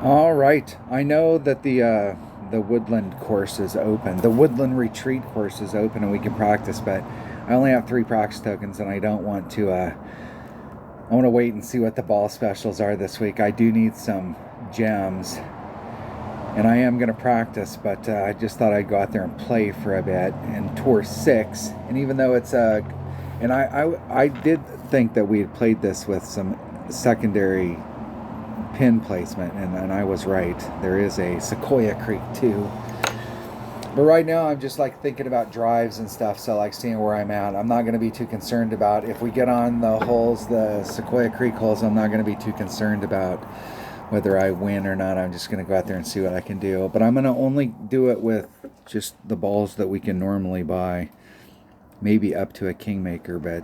All right. I know that the woodland course is open. The woodland retreat course is open, and we can practice. But I only have 3 practice tokens, and I don't want to. I want to wait and see what the ball specials are this week. I do need some gems, and I am going to practice. But I just thought I'd go out there and play for a bit in Tour 6. And even though it's and I did think that we had played this with some secondary pin placement, and I was right. There is a Sequoia Creek too. But right now I'm just like thinking about drives and stuff, so like seeing where I'm at. I'm not going to be too concerned about if we get on the holes, the Sequoia Creek holes. I'm not going to be too concerned about whether I win or not. I'm just going to go out there and see what I can do. But I'm going to only do it with just the balls that we can normally buy. Maybe up to a Kingmaker, but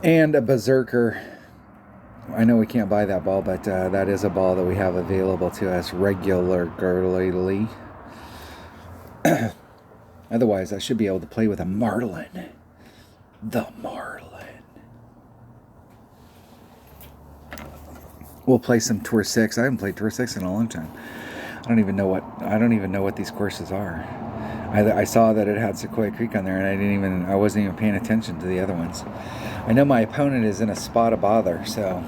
and a Berserker. I know we can't buy that ball, but that is a ball that we have available to us regularly. Otherwise, I should be able to play with a Marlin. The Marlin. We'll play some Tour 6. I haven't played Tour 6 in a long time. I don't even know what these courses are. I saw that it had Sequoia Creek on there, and I wasn't even paying attention to the other ones. I know my opponent is in a spot of bother, so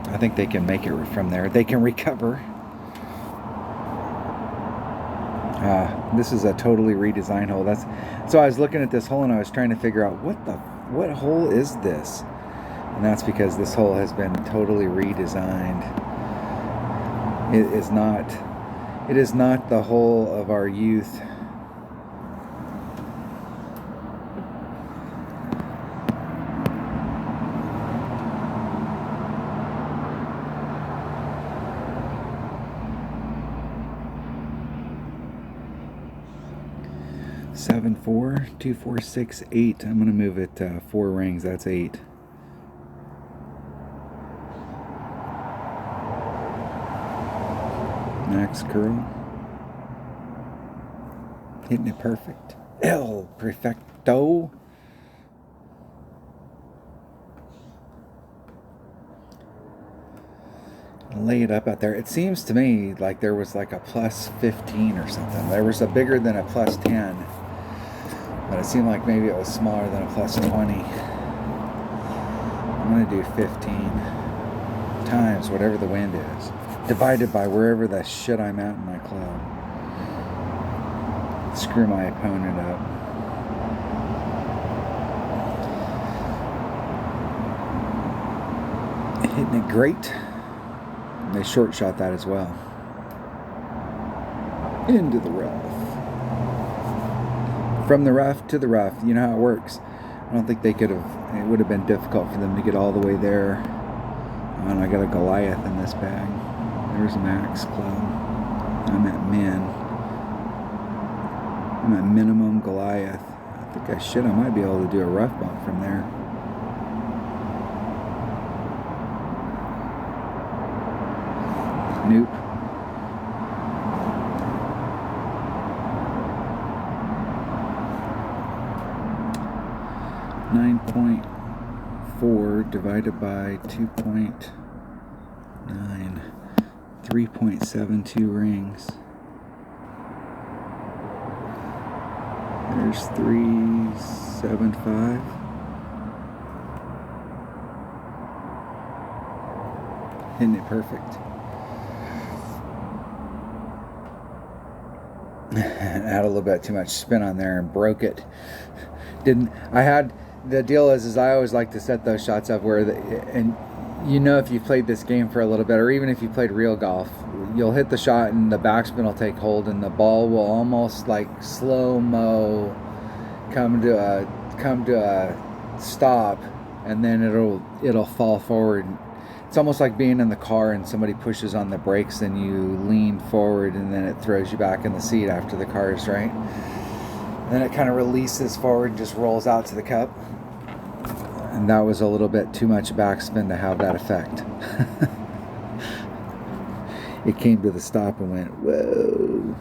I think they can make it from there. They can recover. This is a totally redesigned hole. So I was looking at this hole and I was trying to figure out what hole is this, and that's because this hole has been totally redesigned. It is not the hole of our youth. Seven, 4, 2, 4, 6, 8. I'm gonna move it 4 rings. That's 8. Max curl. Hitting it perfect. El perfecto. Lay it up out there. It seems to me like there was like a plus 15 or something. There was a bigger than a plus 10. But it seemed like maybe it was smaller than a plus 20. I'm going to do 15 times whatever the wind is, divided by wherever the shit I'm at in my club. Screw my opponent up. Hitting it great. And they short shot that as well. Into the rough. From the rough to the rough. You know how it works. I don't think they could have. It would have been difficult for them to get all the way there. Oh, and I got a Goliath in this bag. There's Max Club. I'm at min. I'm at minimum Goliath. I think I might be able to do a rough bump from there. Nope. .4 divided by 2.9, 3.72 rings. There's 375. Hitting it perfect. Had a little bit too much spin on there and broke it. The deal is I always like to set those shots up where and you know, if you've played this game for a little bit, or even if you played real golf, you'll hit the shot and the backspin will take hold and the ball will almost like slow-mo come to a stop, and then it'll fall forward. It's almost like being in the car and somebody pushes on the brakes and you lean forward and then it throws you back in the seat after the car is right. Then it kind of releases forward and just rolls out to the cup. And that was a little bit too much backspin to have that effect. It came to the stop and went, whoa.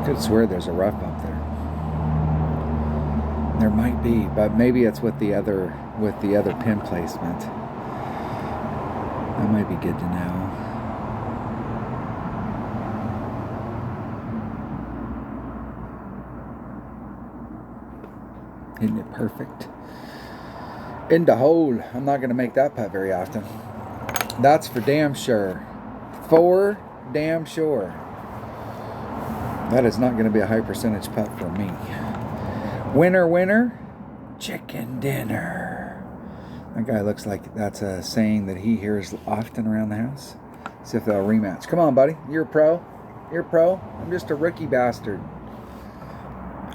Could swear there's a rough bump there. There might be, but maybe it's with the other pin placement. That might be good to know. Isn't it perfect? In the hole. I'm not going to make that putt very often. That's for damn sure. For damn sure. That is not going to be a high percentage putt for me. Winner, winner, chicken dinner. That guy looks like that's a saying that he hears often around the house. See if they'll rematch. Come on, buddy. You're a pro. You're a pro. I'm just a rookie bastard.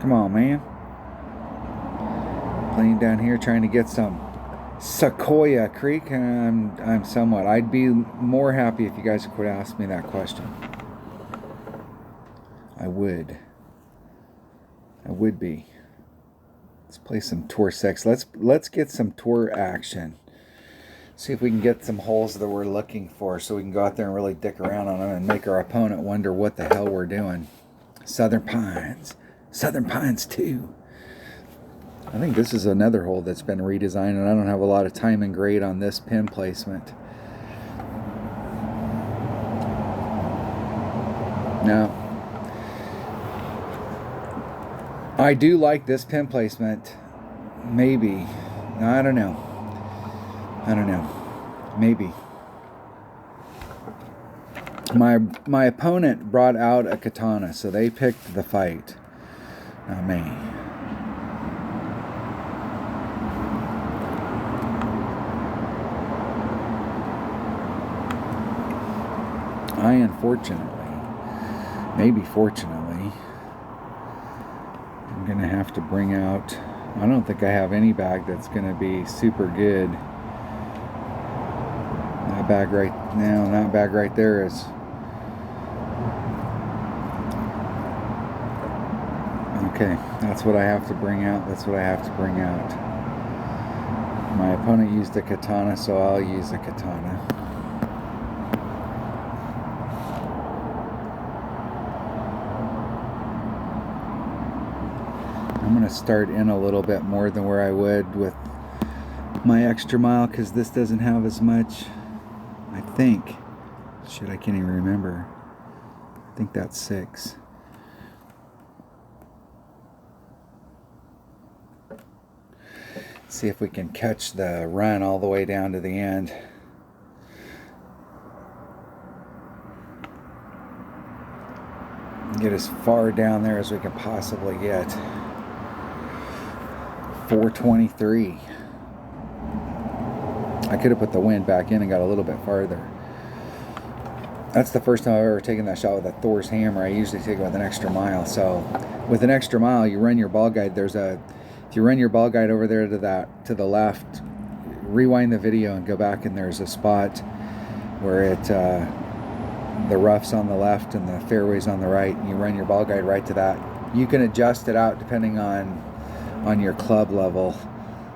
Come on, man. Playing down here trying to get some Sequoia Creek. I'm somewhat. I'd be more happy if you guys would quit asking me that question. I would be. Let's play some tour 6. Let's get some tour action. See if we can get some holes that we're looking for, so we can go out there and really dick around on them and make our opponent wonder what the hell we're doing. Southern Pines 2. I think this is another hole that's been redesigned, and I don't have a lot of time and grade on this pin placement. Now, I do like this pin placement. Maybe. I don't know. Maybe. My opponent brought out a katana, so they picked the fight. Not me. I unfortunately, maybe fortunately, I'm going to have to bring out, I don't think I have any bag that's going to be super good. That bag right now, that bag right there is, okay, that's what I have to bring out. That's what I have to bring out. My opponent used a katana, so I'll use a katana. I'm going to start in a little bit more than where I would with my extra mile, because this doesn't have as much, I think. Shit, I can't even remember. I think that's 6. See if we can catch the run all the way down to the end. Get as far down there as we can possibly get. 423. I could have put the wind back in and got a little bit farther. That's the first time I've ever taken that shot with a Thor's hammer. I usually take it with an extra mile. So with an extra mile, you run your ball guide. If you run your ball guide over there to the left, rewind the video and go back, and there's a spot where the rough's on the left and the fairway's on the right, and you run your ball guide right to that. You can adjust it out depending on your club level.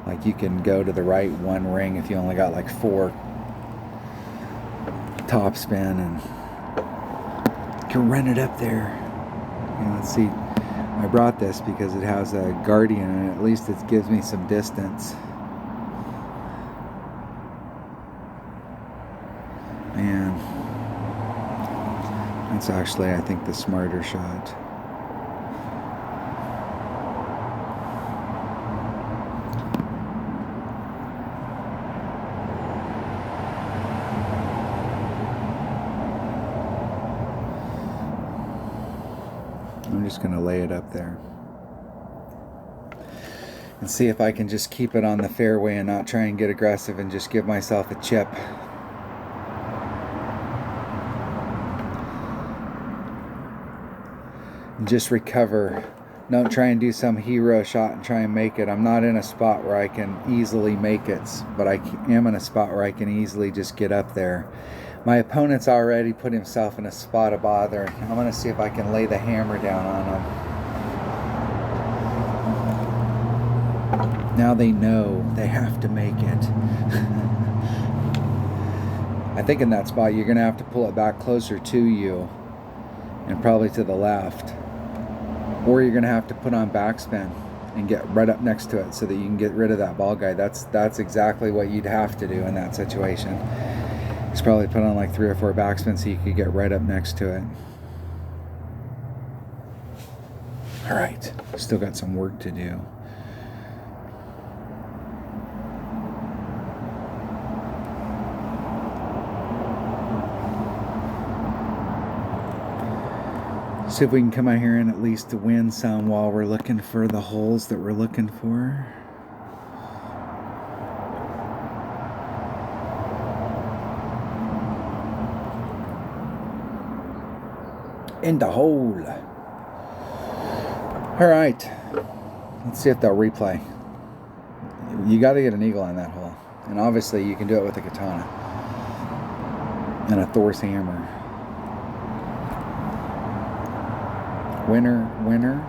Like, you can go to the right 1 ring if you only got like 4 top spin, and you can run it up there. Let's see, I brought this because it has a guardian, and at least it gives me some distance. And that's actually, I think, the smarter shot. I'm just going to lay it up there and see if I can just keep it on the fairway and not try and get aggressive and just give myself a chip. And just recover. Don't try and do some hero shot and try and make it. I'm not in a spot where I can easily make it, but I am in a spot where I can easily just get up there. My opponent's already put himself in a spot of bother. I'm going to see if I can lay the hammer down on him. Now they know they have to make it. I think in that spot you're going to have to pull it back closer to you and probably to the left. Or you're going to have to put on backspin and get right up next to it so that you can get rid of that ball guide. That's exactly what you'd have to do in that situation. He's probably put on like 3 or 4 backspin so you could get right up next to it. All right, still got some work to do. See if we can come out here and at least win some while we're looking for the holes that we're looking for. In the hole. All right. Let's see if they'll replay. You got to get an eagle on that hole. And obviously you can do it with a katana. And a Thor's hammer. Winner, winner.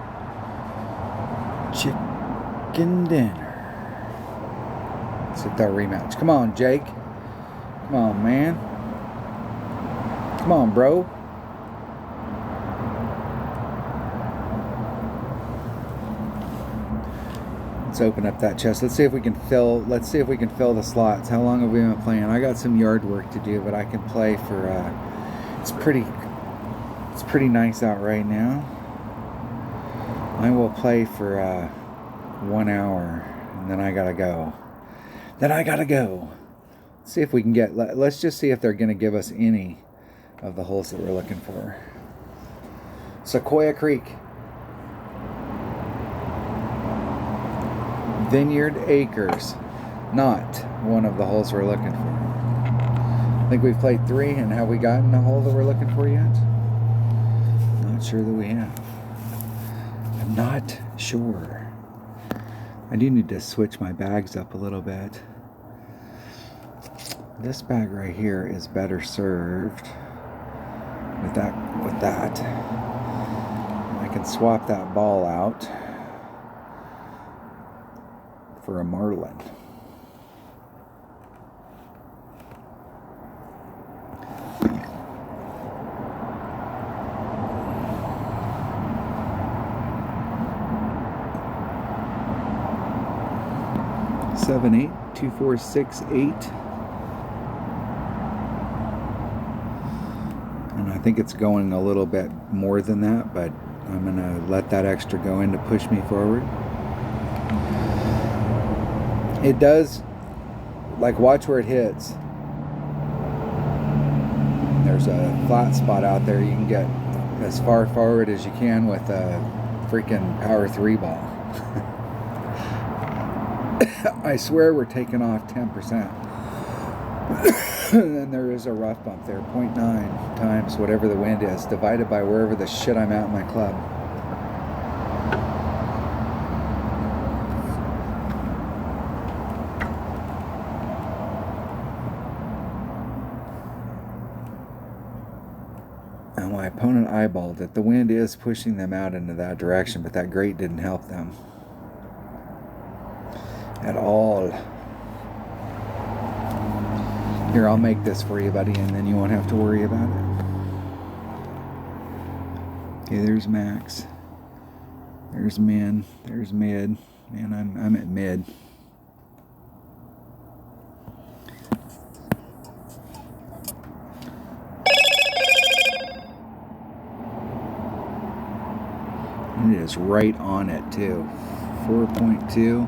Chicken dinner. Let's see if they'll rematch. Come on, Jake. Come on, man. Come on, bro. Let's open up that chest. Let's see if we can fill the slots. How long have we been playing? I got some yard work to do, but I can play for it's pretty nice out right now. I will play for 1 hour and then I gotta go. Let's see if we can get, let's just see if they're gonna give us any of the holes that we're looking for. Sequoia Creek. Vineyard Acres, not one of the holes we're looking for. I think we've played 3, and have we gotten the hole that we're looking for yet? Not sure that we have. I'm not sure. I do need to switch my bags up a little bit. This bag right here is better served with that. I can swap that ball out for a marlin. Seven, 8, 2, 4, 6, 8. And I think it's going a little bit more than that, but I'm gonna let that extra go in to push me forward. It does, like, watch where it hits. There's a flat spot out there. You can get as far forward as you can with a freaking power 3 ball. I swear we're taking off 10%. And then there is a rough bump there, 0.9 times whatever the wind is, divided by wherever the shit I'm at in my club. And my opponent eyeballed it. The wind is pushing them out into that direction, but that grate didn't help them at all. Here, I'll make this for you, buddy, and then you won't have to worry about it. Okay, there's max. There's min. There's mid. Man, I'm at mid. And it is right on it too. 4.2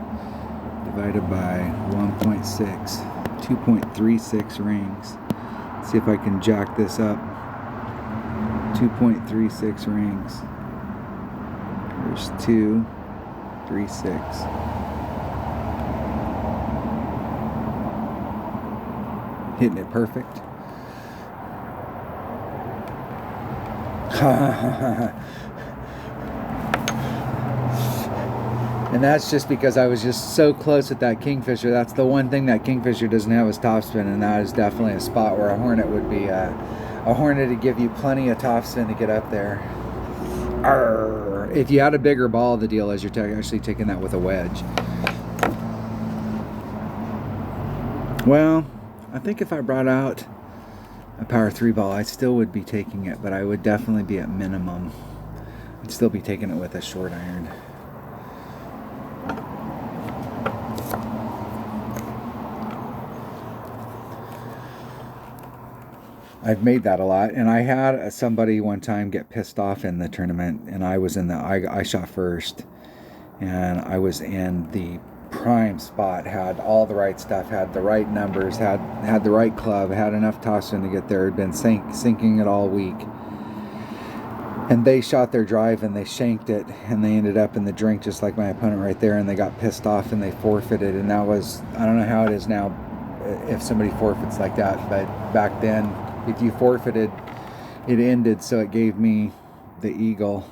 divided by 1.6. 2.36 rings. Let's see if I can jack this up. 2.36 rings. There's 2.36. Hitting it perfect. And that's just because I was just so close with that kingfisher. That's the one thing that kingfisher doesn't have is topspin, and that is definitely a spot where a hornet would be. A hornet to give you plenty of topspin to get up there. Arr. If you had a bigger ball, the deal is you're actually taking that with a wedge. Well, I think if I brought out a power 3 ball, I still would be taking it, but I would definitely be at minimum. I'd still be taking it with a short iron. I've made that a lot, and I had somebody one time get pissed off in the tournament, and I was in the I shot first, and I was in the prime spot, had all the right stuff, had the right numbers, had the right club, had enough topspin to get there, had been sinking it all week. And they shot their drive and they shanked it, and they ended up in the drink just like my opponent right there, and they got pissed off and they forfeited. And that was, I don't know how it is now if somebody forfeits like that, but back then if you forfeited, it ended, so it gave me the eagle.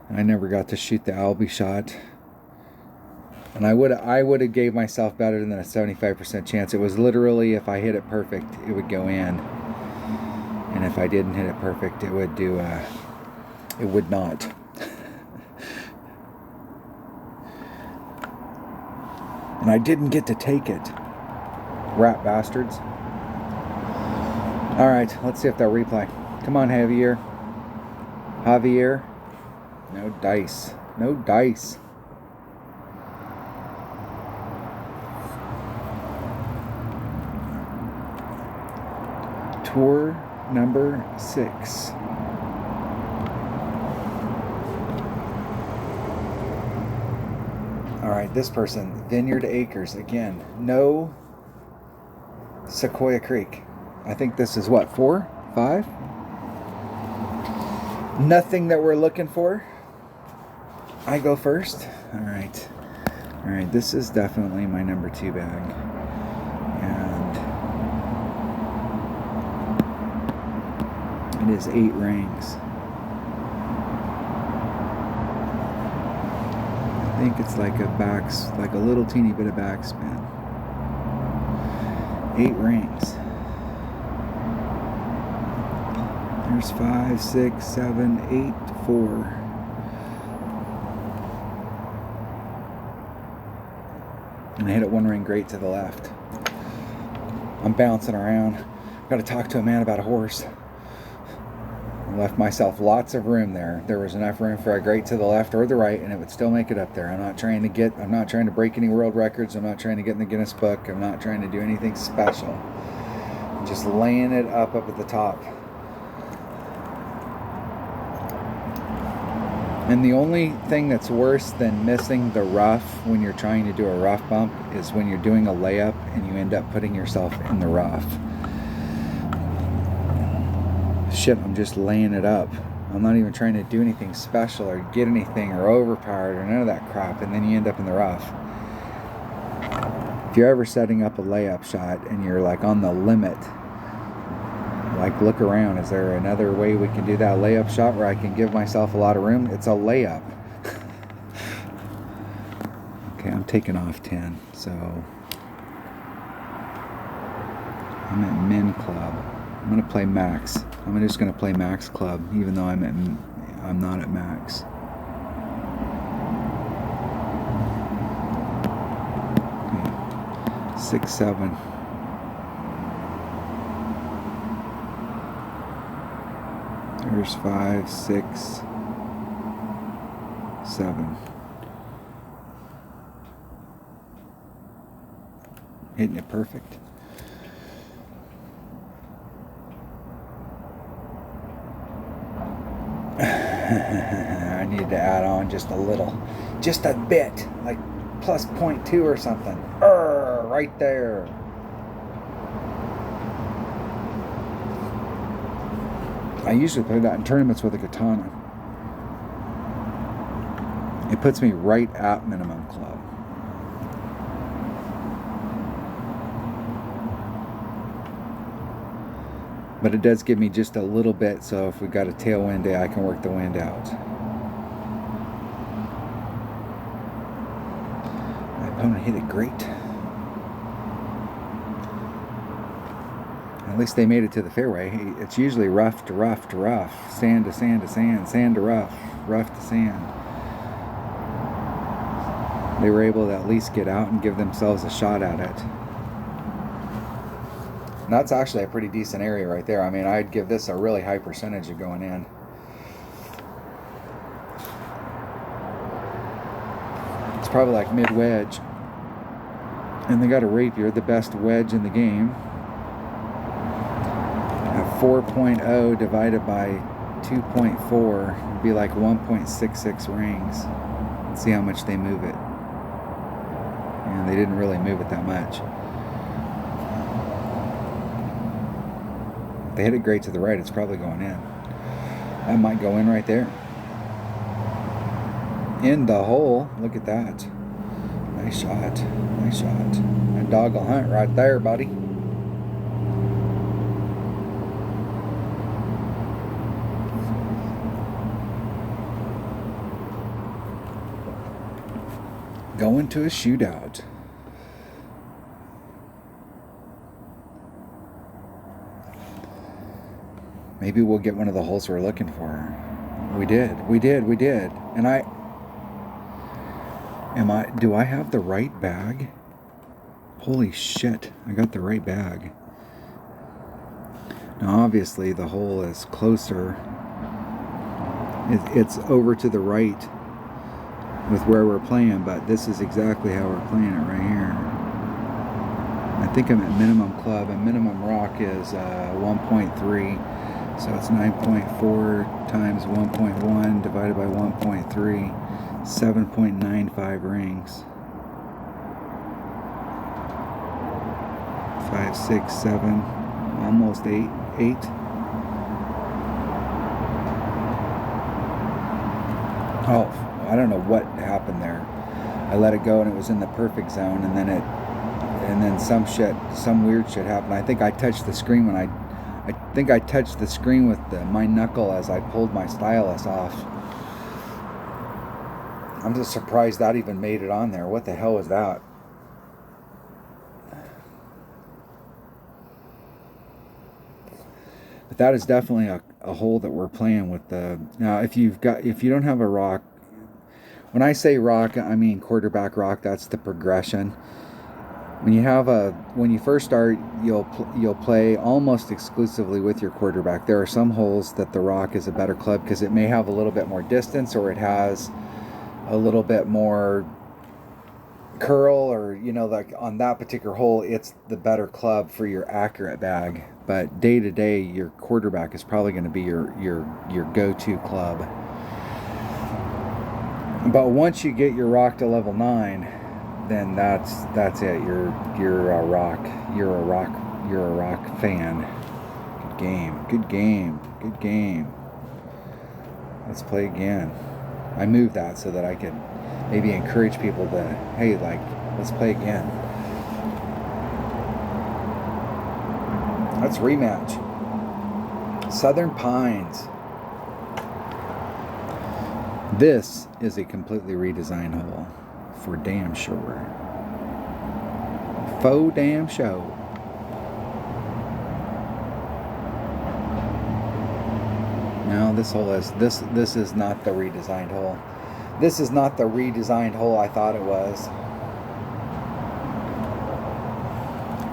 I never got to shoot the Albie shot. And I would have gave myself better than a 75% chance. It was literally, if I hit it perfect, it would go in. And if I didn't hit it perfect, it would do, it would not. And I didn't get to take it. Rat bastards. Alright, let's see if they'll replay. Come on, Javier. Javier. No dice. No dice. Tour number 6. Alright, this person, Vineyard Acres, again, no Sequoia Creek. I think this is what, 4? 5? Nothing that we're looking for. I go first. Alright. Alright, this is definitely my number 2 bag. And it is 8 rings. I think it's like a little teeny bit of backspin. 8 rings. There's 5, 6, 7, 8, 4. And I hit it 1 ring great to the left. I'm bouncing around. Got to talk to a man about a horse. I left myself lots of room there. There was enough room for a great to the left or the right, and it would still make it up there. I'm not trying to break any world records. I'm not trying to get in the Guinness Book. I'm not trying to do anything special. I'm just laying it up at the top. And the only thing that's worse than missing the rough when you're trying to do a rough bump is when you're doing a layup and you end up putting yourself in the rough. Shit, I'm just laying it up. I'm not even trying to do anything special or get anything or overpowered or none of that crap, and then you end up in the rough. If you're ever setting up a layup shot and you're like on the limit, like look around, is there another way we can do that layup shot where I can give myself a lot of room? It's a layup. Okay, I'm taking off 10, so I'm at min club. I'm gonna play max. I'm just gonna play max club, even though I'm not at max. Okay. 6, 7. There's 5, 6, 7. Hitting it perfect. I need to add on just a little, just a bit, like plus 0.2 or something. Right there. I usually play that in tournaments with a katana. It puts me right at minimum club. But it does give me just a little bit, so if we got a tailwind day, I can work the wind out. My opponent hit it great. At least they made it to the fairway. It's usually rough to rough to rough, sand to sand to sand, sand to rough, rough to sand. They were able to at least get out and give themselves a shot at it. And that's actually a pretty decent area right there. I mean, I'd give this a really high percentage of going in. It's probably like mid-wedge. And they got a rapier, the best wedge in the game. At 4.0 divided by 2.4 would be like 1.66 rings. Let's see how much they move it. And they didn't really move it that much. If they hit it great to the right, it's probably going in. That might go in right there. In the hole. Look at that. Nice shot. Nice shot. That dog will hunt right there, buddy. Going to a shootout. Maybe we'll get one of the holes we're looking for. We did. And do I have the right bag? Holy shit, I got the right bag. Now obviously the hole is closer. It's over to the right with where we're playing, but this is exactly how we're playing it right here. I think I'm at minimum club, and minimum rock is 1.3. So it's 9.4 times 1.1 divided by 1.3, 7.95 rings. 5, 6, 7, almost 8. Oh, I don't know what happened there. I let it go and it was in the perfect zone, and then some weird shit happened. I think I touched the screen when I touched the screen with my knuckle as I pulled my stylus off. I'm just surprised that even made it on there. What the hell was that? But that is definitely a hole that we're playing with. Now if you don't have a rock, when I say rock, I mean quarterback rock. That's the progression. When you first start, you'll play almost exclusively with your quarterback. There are some holes that the rock is a better club because it may have a little bit more distance, or it has a little bit more curl, or like on that particular hole, it's the better club for your accurate bag. But day to day, your quarterback is probably going to be your go-to club. But once you get your rock to level 9, then that's it. You're a rock fan. Good game. Let's play again. I moved that so that I could maybe encourage people to, hey, like, let's play again. Let's rematch. Southern Pines. This is a completely redesigned hole. For damn sure. Faux damn show. No, this hole is this is not the redesigned hole. This is not the redesigned hole I thought it was.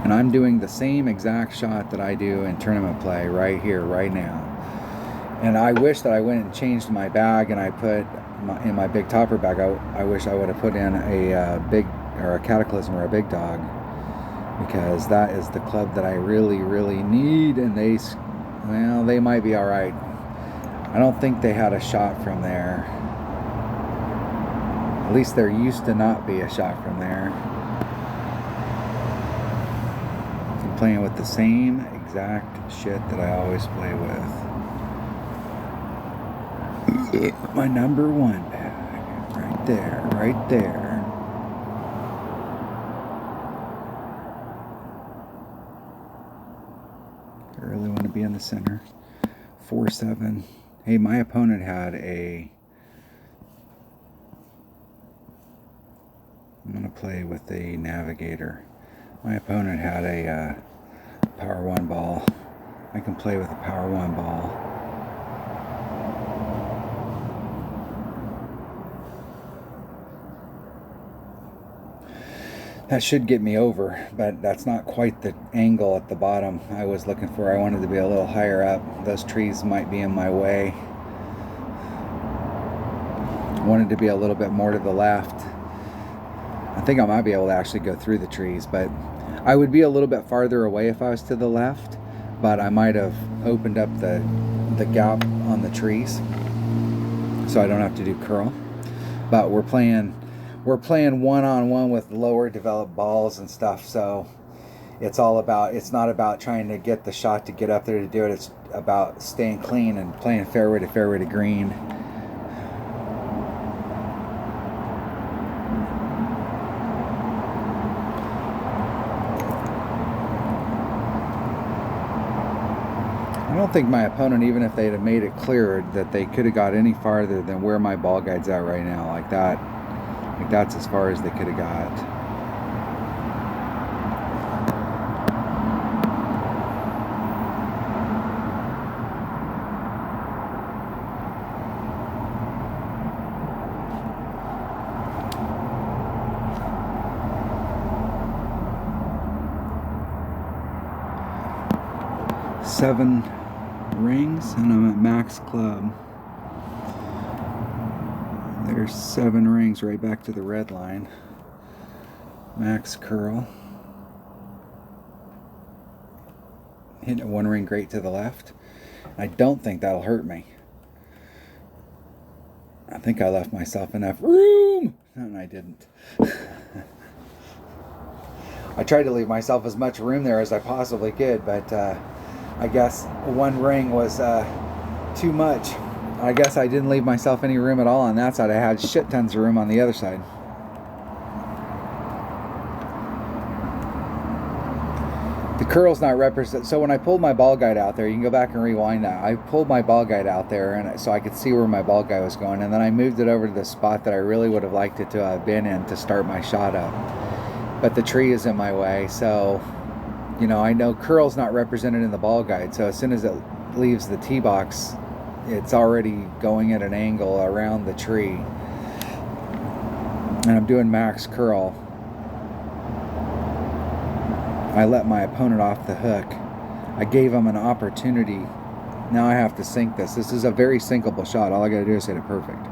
And I'm doing the same exact shot that I do in tournament play right here, right now. And I wish that I went and changed my bag and I put in my big topper bag. I wish I would have put in a big, or a Cataclysm or a big dog, because that is the club that I really need. And they might be all right. I don't think they had a shot from there. At least there used to not be a shot from there. I'm playing with the same exact shit that I always play with. My number 1 bag. Right there. I really want to be in the center. 4-7. Hey, my opponent had I'm going to play with a Navigator. My opponent had a Power 1 ball. I can play with a Power 1 ball. That should get me over, but that's not quite the angle at the bottom I was looking for. I wanted to be a little higher up. Those trees might be in my way. I wanted to be a little bit more to the left. I think I might be able to actually go through the trees, but I would be a little bit farther away if I was to the left. but I might have opened up the gap on the trees so I don't have to do curl. But we're playing one-on-one with lower developed balls and stuff, so it's not about trying to get the shot to get up there to do it. It's about staying clean and playing fairway to green. I don't think my opponent, even if they'd have made it clear, that they could have got any farther than where my ball guide's at right now. Like that's as far as they could have got. Seven rings, and I'm at max club. There's 7 rings right back to the red line. Max curl. Hitting 1 ring great to the left. I don't think that'll hurt me. I think I left myself enough room. And I didn't. I tried to leave myself as much room there as I possibly could, but I guess 1 ring was too much. I guess I didn't leave myself any room at all on that side. I had shit tons of room on the other side. The curl's not represent. So when I pulled my ball guide out there, you can go back and rewind that. I pulled my ball guide out there, and so I could see where my ball guide was going, and then I moved it over to the spot that I really would have liked it to have been in to start my shot up. But the tree is in my way, so you know, I know curl's not represented in the ball guide, so as soon as it leaves the tee box, it's already going at an angle around the tree. And I'm doing max curl. I let my opponent off the hook. I gave him an opportunity. Now I have to sink this. This is a very sinkable shot. All I gotta do is hit it perfect.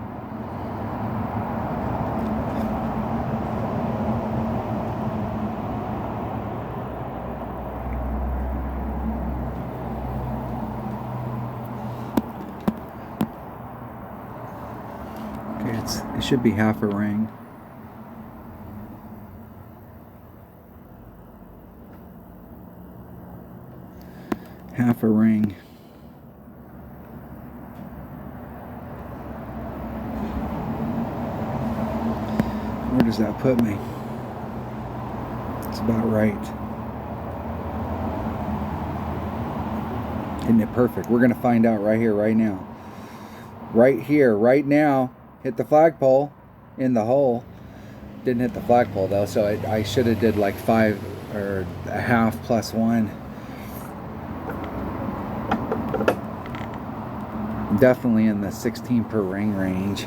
It should be half a ring. Half a ring. Where does that put me? It's about right. Isn't it perfect? We're going to find out right here, right now. Right here, right now. Hit the flagpole in the hole. Didn't hit the flagpole though, so I should have did like 5 or a half plus 1. Definitely in the 16 per ring range.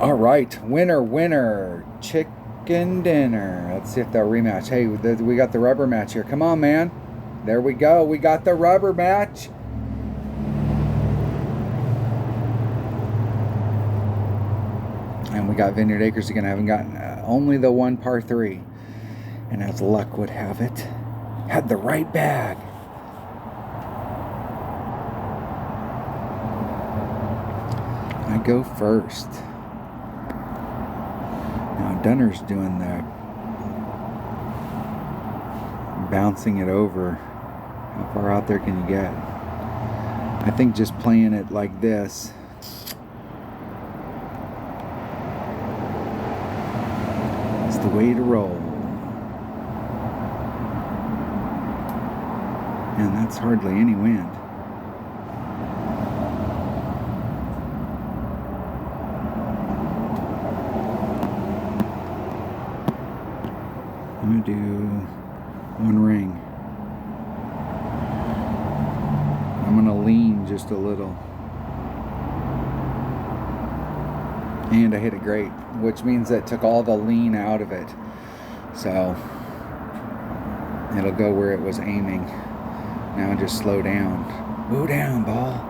All right, winner, chicken dinner. Let's see if they'll rematch. Hey, we got the rubber match here. Come on, man. There we go. We got the rubber match. And we got Vineyard Acres again. I haven't gotten only the 1 par 3. And as luck would have it, had the right bag. I go first. Now Dunner's doing the bouncing it over. How far out there can you get? I think just playing it like this is the way to roll. And that's hardly any wind. I'm going to do 1 ring. I'm going to lean just a little. And I hit it great, which means that it took all the lean out of it. So it'll go where it was aiming. Now just slow down. Move down, ball.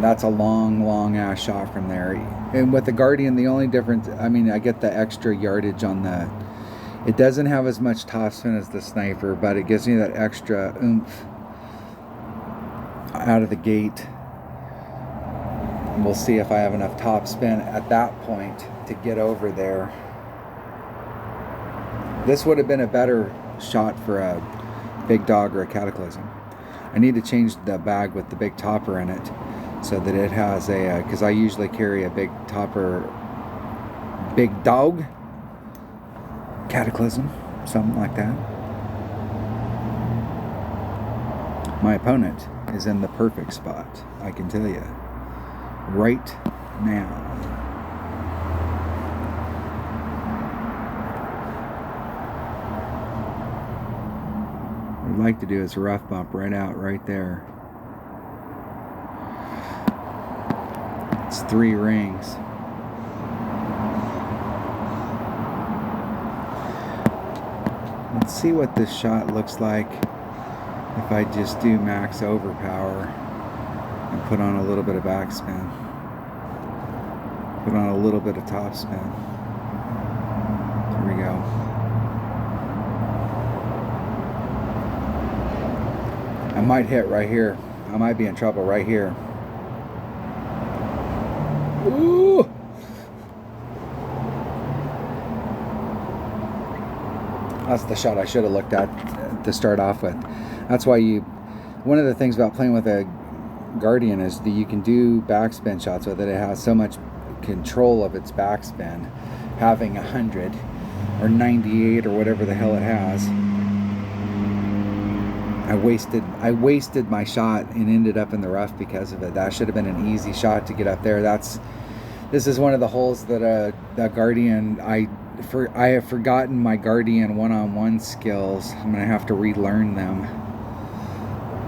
That's a long ass shot from there. And with the Guardian, the only difference, I mean, I get the extra yardage on the It doesn't have as much topspin as the Sniper, but it gives me that extra oomph out of the gate. And we'll see if I have enough topspin at that point to get over there. This would have been a better shot for a big dog or a Cataclysm. I need to change the bag with the big topper in it so that it has a, because I usually carry a big topper, big dog, Cataclysm, something like that. My opponent is in the perfect spot, I can tell you, right now. What I'd like to do is a rough bump right out right there. It's 3 rings. Let's see what this shot looks like if I just do max overpower and put on a little bit of backspin. Put on a little bit of topspin. Here we go. I might hit right here. I might be in trouble right here. Ooh! That's the shot I should have looked at to start off with. That's why one of the things about playing with a Guardian is that you can do backspin shots with it. It has so much control of its backspin. Having 100 or 98 or whatever the hell it has. I wasted my shot and ended up in the rough because of it. That should have been an easy shot to get up there. This is one of the holes that the Guardian, I have forgotten my Guardian one-on-one skills. I'm gonna have to relearn them.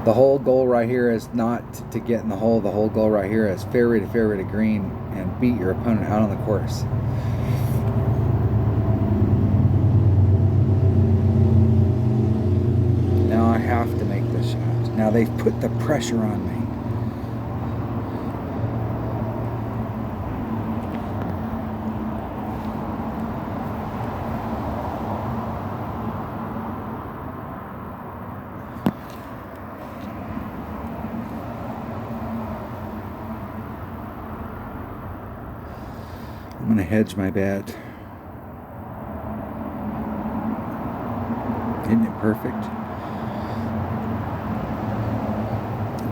The whole goal right here is not to get in the hole. The whole goal right here is fairway to green and beat your opponent out on the course. Now I have to make this shot. Now they've put the pressure on me. I'm going to hedge my bet. Isn't it perfect?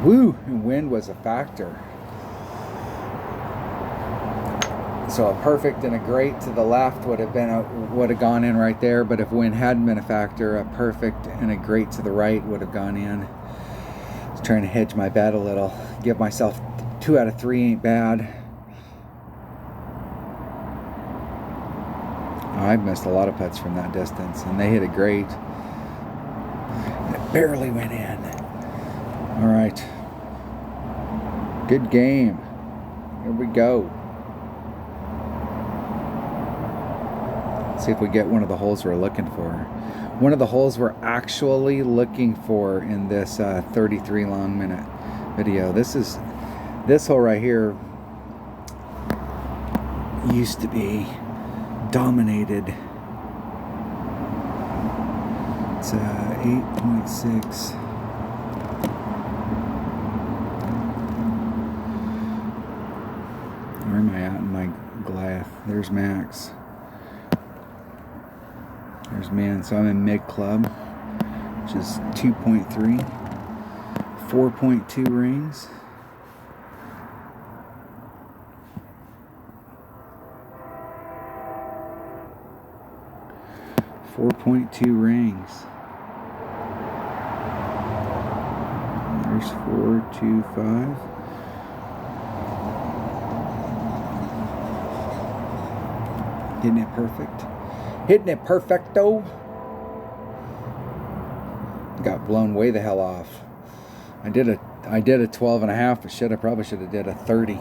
Woo! And wind was a factor. So a perfect and a great to the left would have gone in right there. But if wind hadn't been a factor, a perfect and a great to the right would have gone in. I was trying to hedge my bet a little. Give myself 2 out of 3 ain't bad. I've missed a lot of putts from that distance, and they hit it great. And it barely went in. All right. Good game. Here we go. Let's see if we get one of the holes we're looking for. One of the holes we're actually looking for in this 33 long minute video. This hole right here used to be dominated. It's 8.6. Where am I at in my Goliath? There's Max. There's Min. So I'm in mid club, which is 2.3. 4.2 rings. There's 425. Hitting it perfect. Hitting it perfecto. Got blown way the hell off. I did a 12 and a half, but shit, I probably should have did a 30.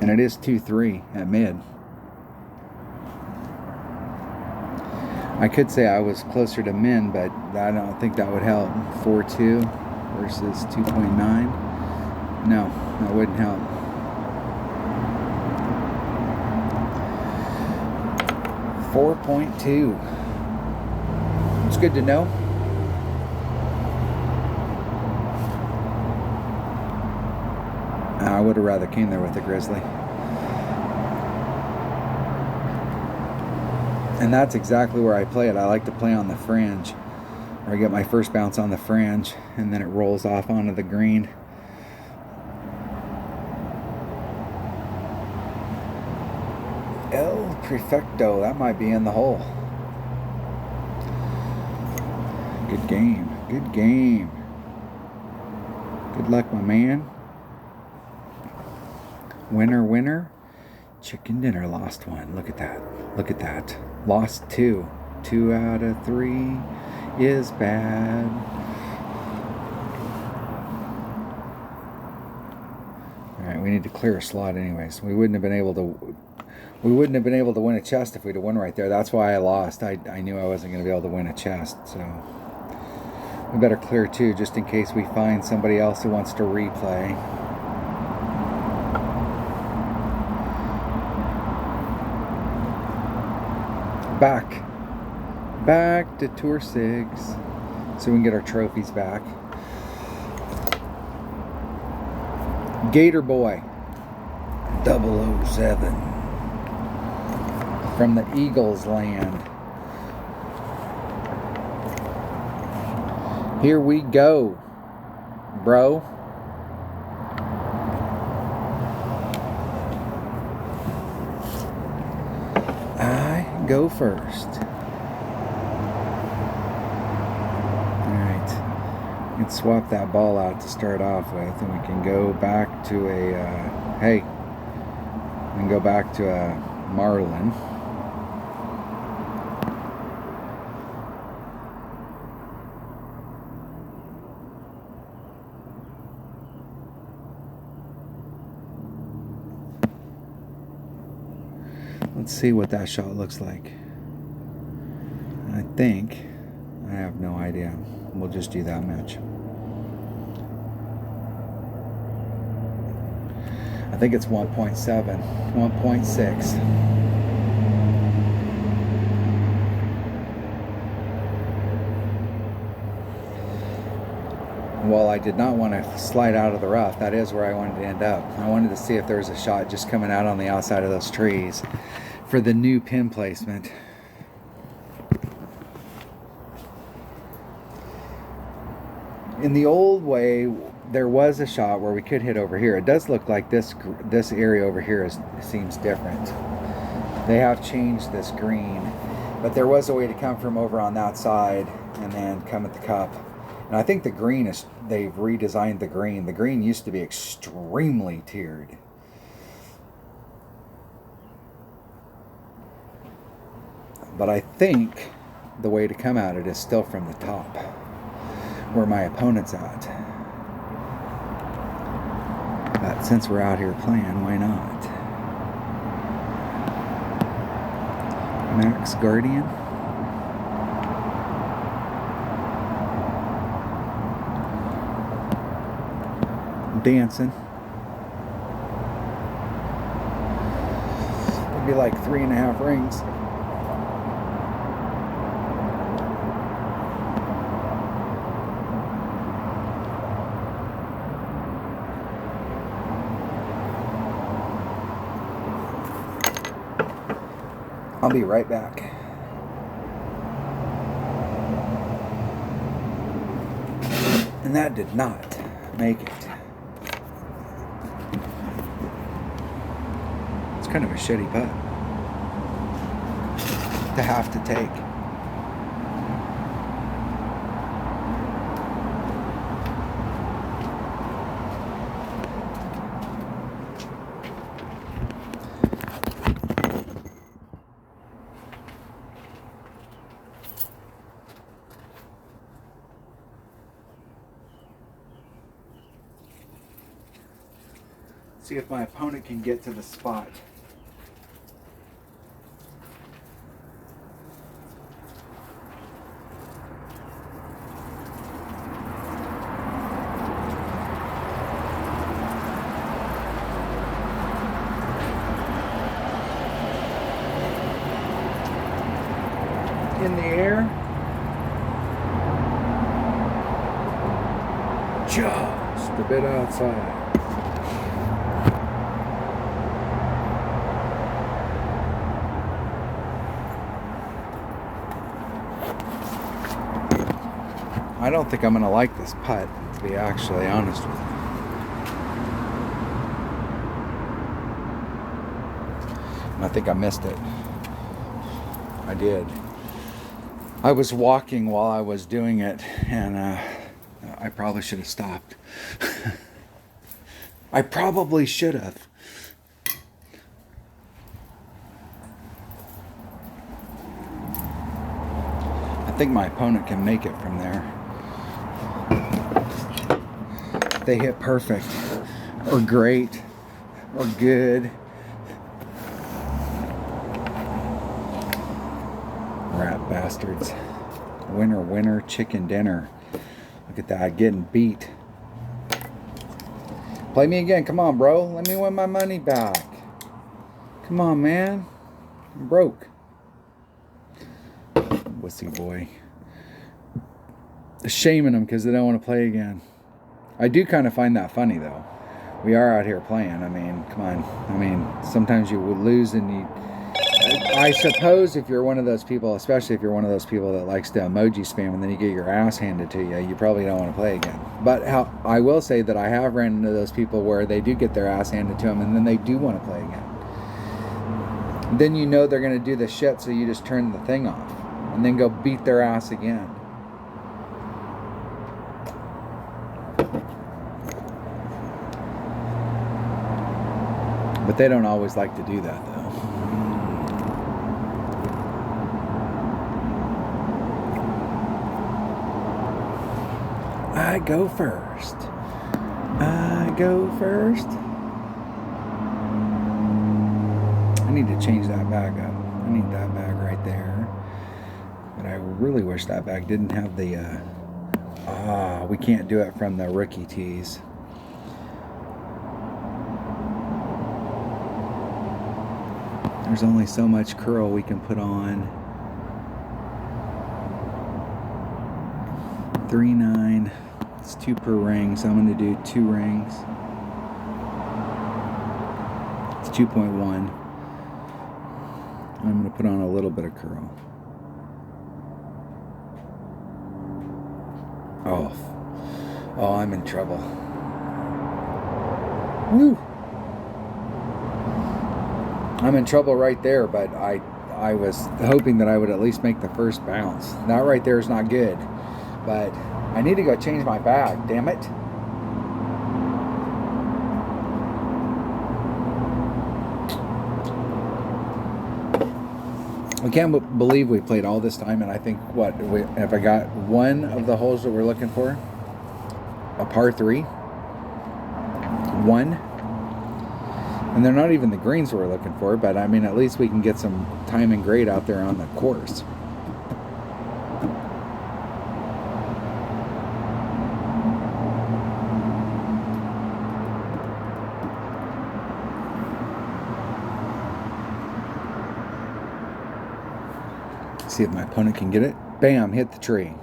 And it is 2-3 at mid. I could say I was closer to min, but I don't think that would help. 4.2 versus 2.9. No, that wouldn't help. 4.2. It's good to know. I would have rather came there with a grizzly. And that's exactly where I play it. I like to play on the fringe, where I get my first bounce on the fringe, and then it rolls off onto the green. El Prefecto, that might be in the hole. Good game, good game. Good luck, my man. Winner, winner. Chicken dinner, lost one. Look at that. Look at that. Lost 2. 2 out of 3 is bad. Alright, we need to clear a slot anyways. We wouldn't have been able to win a chest if we'd have won right there. That's why I lost. I knew I wasn't going to be able to win a chest, so we better clear 2 just in case we find somebody else who wants to replay. Back to Tour 6 so we can get our trophies back. Gator Boy 007 from the Eagles land. Here we go, bro. I go first. We can swap that ball out to start off with, and we can go back to a Marlin. Let's see what that shot looks like. I have no idea. We'll just do that much. I think it's 1.7, 1.6. Well, I did not want to slide out of the rough. That is where I wanted to end up. I wanted to see if there was a shot just coming out on the outside of those trees for the new pin placement. In the old way, there was a shot where we could hit over here. It does look like this area over here seems different. They have changed this green, but there was a way to come from over on that side and then come at the cup. And I think the green they've redesigned the green. The green used to be extremely tiered. But I think the way to come at it is still from the top, where my opponent's at. But since we're out here playing, why not? Max Guardian. Dancing. It'd be like 3.5 rings. I'll be right back. And that did not make it. It's kind of a shitty putt to have to take. See if my opponent can get to the spot. in the air. Just a bit outside. I don't think I'm going to like this putt, to be actually honest with you. I think I missed it. I did. I was walking while I was doing it, and I probably should have stopped. I probably should have. I think my opponent can make it from there. They hit perfect, or great, or good. Rat bastards. Winner, winner, chicken dinner. Look at that, getting beat. Play me again, come on, bro. Let me win my money back. Come on, man. I'm broke. Wussy boy. Shaming them because they don't want to play again. I do kind of find that funny, though. We are out here playing. I mean, come on. I mean, sometimes you would lose and you... I suppose if you're one of those people, especially if you're one of those people that likes to emoji spam and then you get your ass handed to you, you probably don't want to play again. But I will say that I have ran into those people where they do get their ass handed to them and then they do want to play again. Then you know they're going to do the shit, so you just turn the thing off and then go beat their ass again. But they don't always like to do that, though. I go first. I go first. I need to change that bag up. I need that bag right there. But I really wish that bag didn't have the... we can't do it from the rookie tees. There's only so much curl we can put on. 3.9. It's 2 per ring, so I'm going to do 2 rings. It's 2.1. I'm going to put on a little bit of curl. Oh, I'm in trouble. Woo! I'm in trouble right there, but I was hoping that I would at least make the first bounce. That right there is not good, but I need to go change my bag, damn it. I can't believe we played all this time, and I think, if I got one of the holes that we're looking for, a par 3, one. And they're not even the greens we're looking for, but I mean, at least we can get some time and grade out there on the course. See if my opponent can get it. Bam, hit the tree.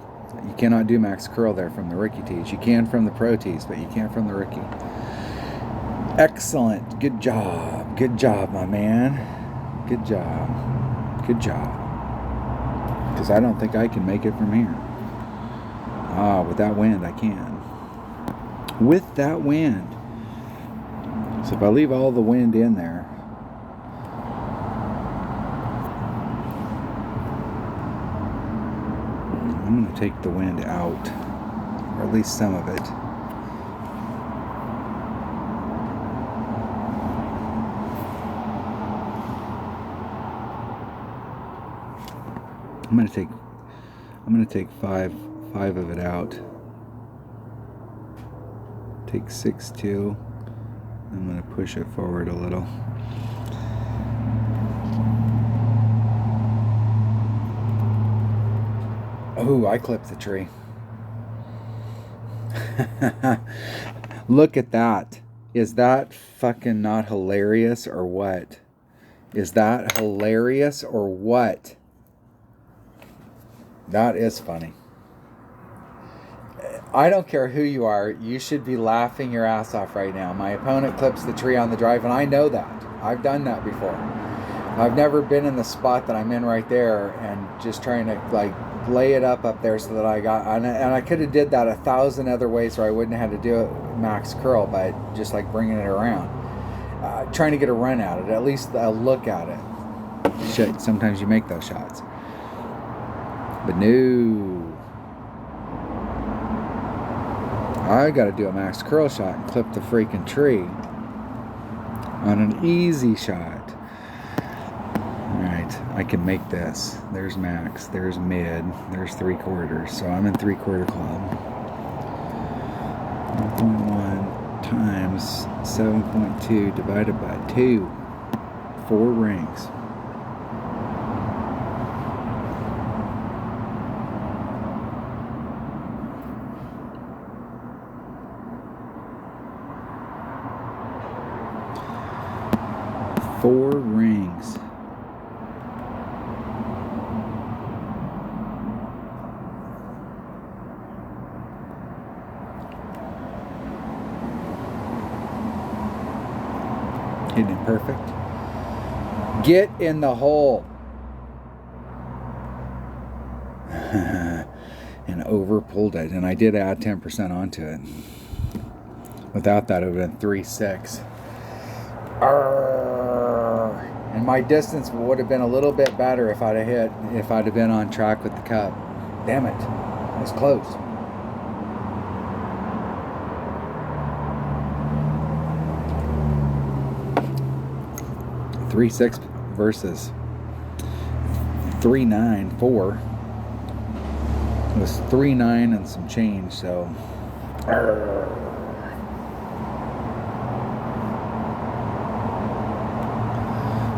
You cannot do max curl there from the rookie tees. You can from the pro tees, but you can't from the rookie. Excellent. Good job. Good job, my man. Good job. Good job. Because I don't think I can make it from here. With that wind, I can. With that wind. So if I leave all the wind in there, I'm going to take the wind out. Or at least some of it. I'm gonna take five of it out. Take 6-2. I'm gonna push it forward a little. Oh, I clipped the tree. Look at that. Is that fucking not hilarious or what? Is that hilarious or what? That is funny. I don't care who you are. You should be laughing your ass off right now. My opponent clips the tree on the drive, and I know that. I've done that before. I've never been in the spot that I'm in right there and just trying to like lay it up there so that I got, and I could have did that 1,000 other ways where I wouldn't have had to do it max curl, but just like bringing it around. Trying to get a run at it, at least a look at it. Shit, sometimes you make those shots. But no. I got to do a max curl shot and clip the freaking tree on an easy shot. Alright, I can make this. There's max, there's mid, there's 3/4. So I'm in 3/4 club. 1.1 times 7.2 divided by 2. 4 rings. Four rings. Hitting it perfect. Get in the hole. And over pulled it. And I did add 10% onto it. Without that, it would have been 3.6. And my distance would have been a little bit better if I'd have been on track with the cup. Damn it. It was close. $3.6 versus 3.94. It was 3.9 and some change, so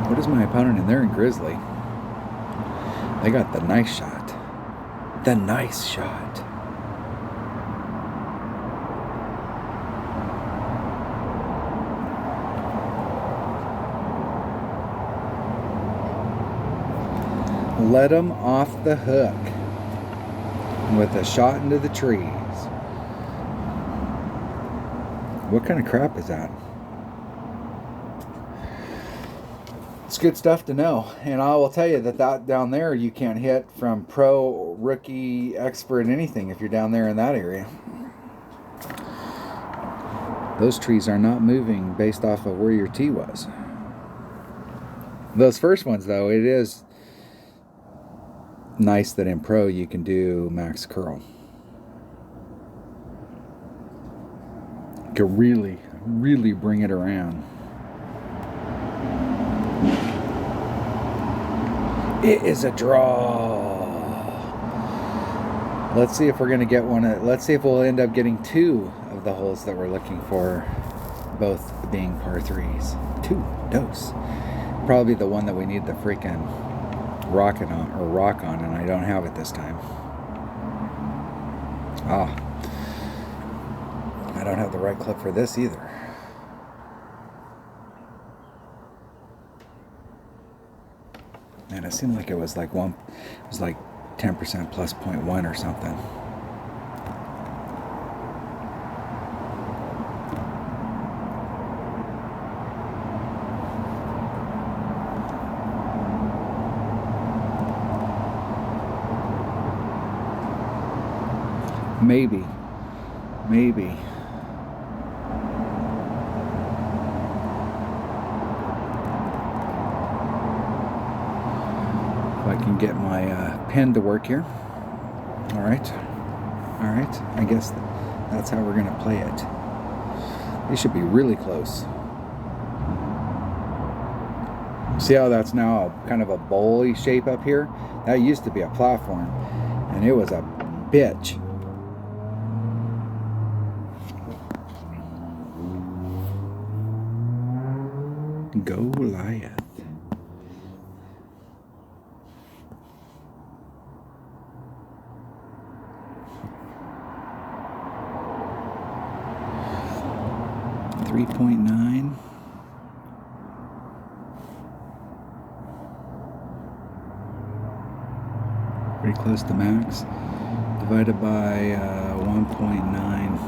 what is my opponent in there in Grizzly? They got the nice shot. The nice shot. Let them off the hook with a shot into the trees. What kind of crap is that? It's good stuff to know. And I will tell you that down there you can't hit from pro, rookie, expert, anything if you're down there in that area. Those trees are not moving based off of where your tee was. Those first ones, though, it is nice that in pro you can do max curl. You can really, really bring it around. It is a draw. Let's see if we're going to get one. Let's see if we'll end up getting 2 of the holes that we're looking for, both being par 3s. 2 dose. Probably the one that we need the freaking rock on, and I don't have it this time. I don't have the right clip for this either. And it seemed like it was like 10% plus 0.1 or something. Maybe. If I can get my pen to work here. All right. I guess that's how we're gonna play it. They should be really close. See how that's now kind of a bowl-y shape up here? That used to be a platform, and it was a bitch. Go Goliath. $3.9. Pretty close to max. Divided by 1.9,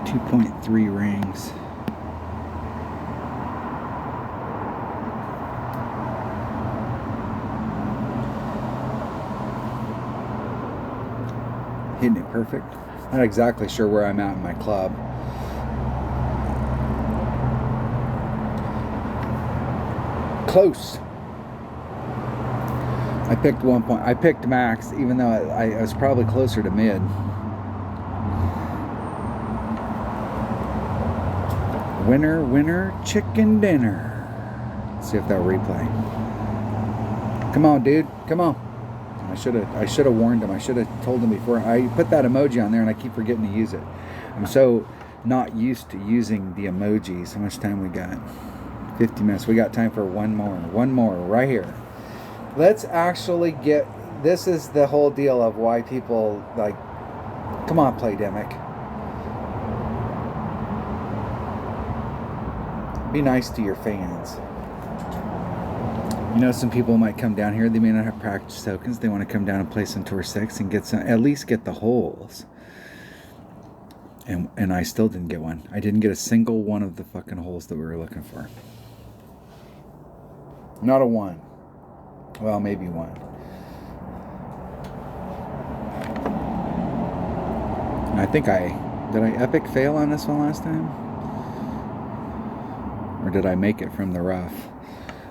2.3 rings. Hitting it perfect. Not exactly sure where I'm at in my club. Close. I picked 1 point. I picked max, even though I was probably closer to mid. Winner, winner, chicken dinner. Let's see if they'll replay. Come on, dude. Come on. I should have warned him. I should have told him before. I put that emoji on there and I keep forgetting to use it. I'm so not used to using the emojis. How much time we got? 50 minutes. We got time for one more. One more right here. Let's actually get... This is the whole deal of why people like... Come on, Playdemic. Be nice to your fans. You know, some people might come down here. They may not have practice tokens. They want to come down and play some Tour 6 and get some, at least get the holes. And I still didn't get one. I didn't get a single one of the fucking holes that we were looking for. Not a one. Well, maybe one. And I think did I epic fail on this one last time? Or did I make it from the rough?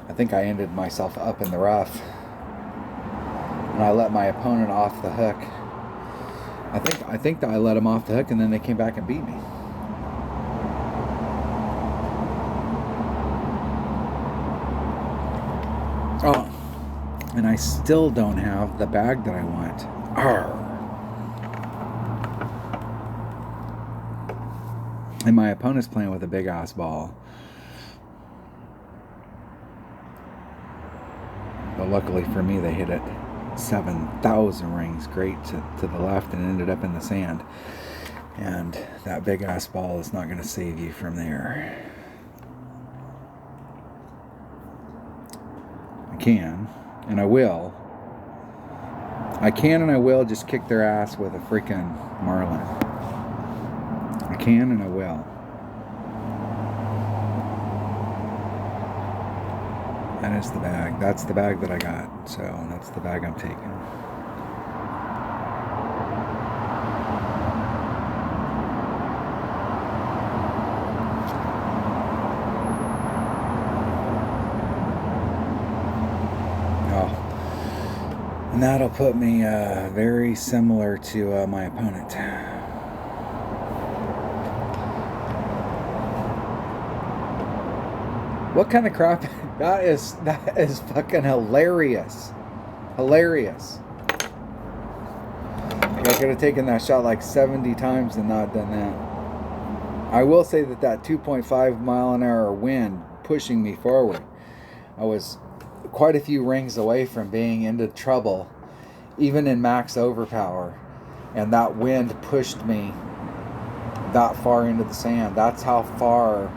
I think I ended myself up in the rough. And I let my opponent off the hook. I think that I let him off the hook and then they came back and beat me. Oh. And I still don't have the bag that I want. Arr. And my opponent's playing with a big ass ball. But luckily for me, they hit it 7,000 rings great to the left and ended up in the sand. And that big ass ball is not going to save you from there. I can, and I will. I can and I will just kick their ass with a freaking marlin. I can and I will. That is the bag. That's the bag that I got. So that's the bag I'm taking. Oh. And that'll put me very similar to my opponent. What kind of crap? That is fucking hilarious. Hilarious. I could have taken that shot like 70 times and not done that. I will say that 2.5 mile an hour wind pushing me forward. I was quite a few rings away from being into trouble, even in max overpower. And that wind pushed me that far into the sand. That's how far...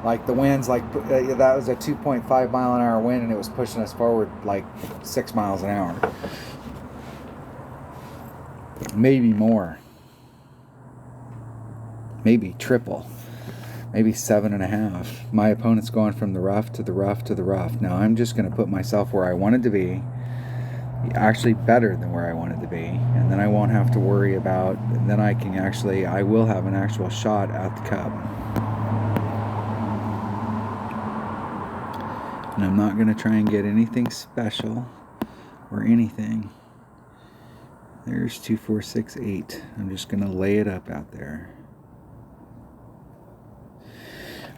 Like the wind's like, that was a 2.5 mile an hour wind and it was pushing us forward like 6 miles an hour. Maybe more. Maybe triple. Maybe 7.5. My opponent's going from the rough to the rough to the rough. Now I'm just going to put myself where I wanted to be. Actually better than where I wanted to be. And then I won't have to worry about, then I will have an actual shot at the cup. And I'm not going to try and get anything special or anything. There's 2, 4, 6, 8. I'm just going to lay it up out there.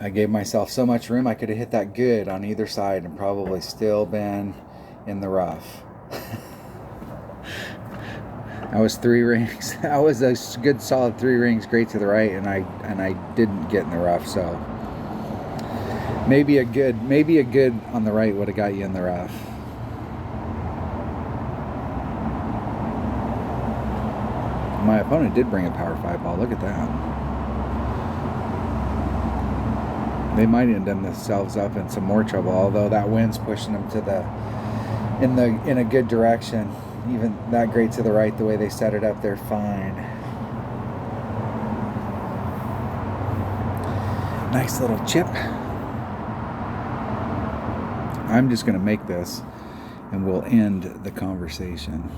I gave myself so much room I could have hit that good on either side and probably still been in the rough. I was 3 rings. I was a good solid 3 rings great to the right and I didn't get in the rough, so maybe a good on the right would have got you in the rough. My opponent did bring a power 5 ball. Look at that. They might end themselves up in some more trouble, although that wind's pushing them to in a good direction. even that grate to the right, the way they set it up, they're fine. Nice little chip. I'm just going to make this and we'll end the conversation.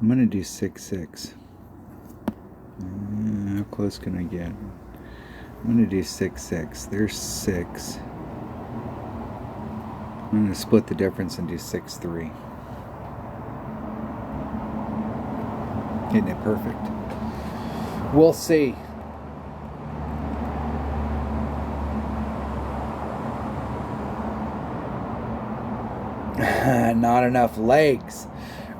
I'm gonna do 6/6. How close can I get? I'm gonna do 6/6. There's 6. I'm gonna split the difference and do 6/3. Hitting it perfect. We'll see. Not enough legs.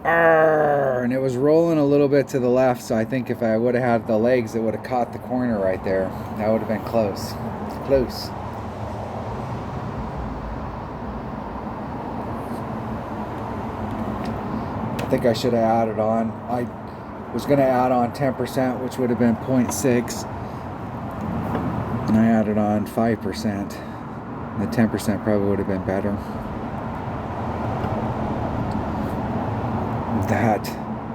And it was rolling a little bit to the left, so I think if I would have had the legs, it would have caught the corner right there. That would have been close. Close. I think I should have added on. I was going to add on 10%, which would have been 0.6. And I added on 5%. The 10% probably would have been better. That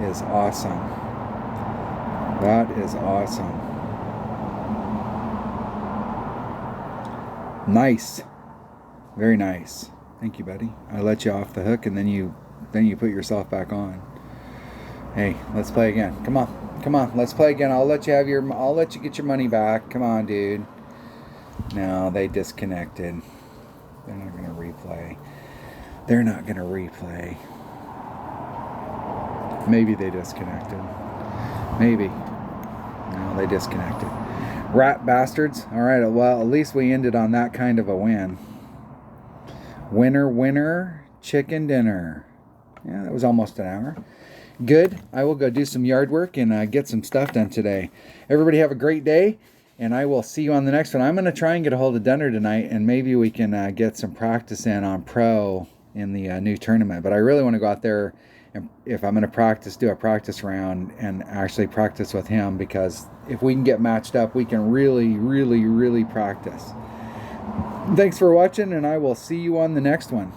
is awesome. That is awesome. Nice. Very nice. Thank you, buddy. I let you off the hook and then you put yourself back on. Hey, let's play again. Come on. Come on. Let's play again. I'll let you get your money back. Come on, dude. No, they disconnected. They're not going to replay. They're not going to replay. Maybe they disconnected. Maybe. No, they disconnected. Rat bastards. All right, well, at least we ended on that kind of a win. Winner, winner, chicken dinner. Yeah, that was almost an hour. Good. I will go do some yard work and get some stuff done today. Everybody have a great day, and I will see you on the next one. I'm going to try and get a hold of Dunner tonight, and maybe we can get some practice in on pro in the new tournament. But I really want to go out there, and if I'm going to practice, do a practice round and actually practice with him, because if we can get matched up, we can really, really, really practice. Thanks for watching, and I will see you on the next one.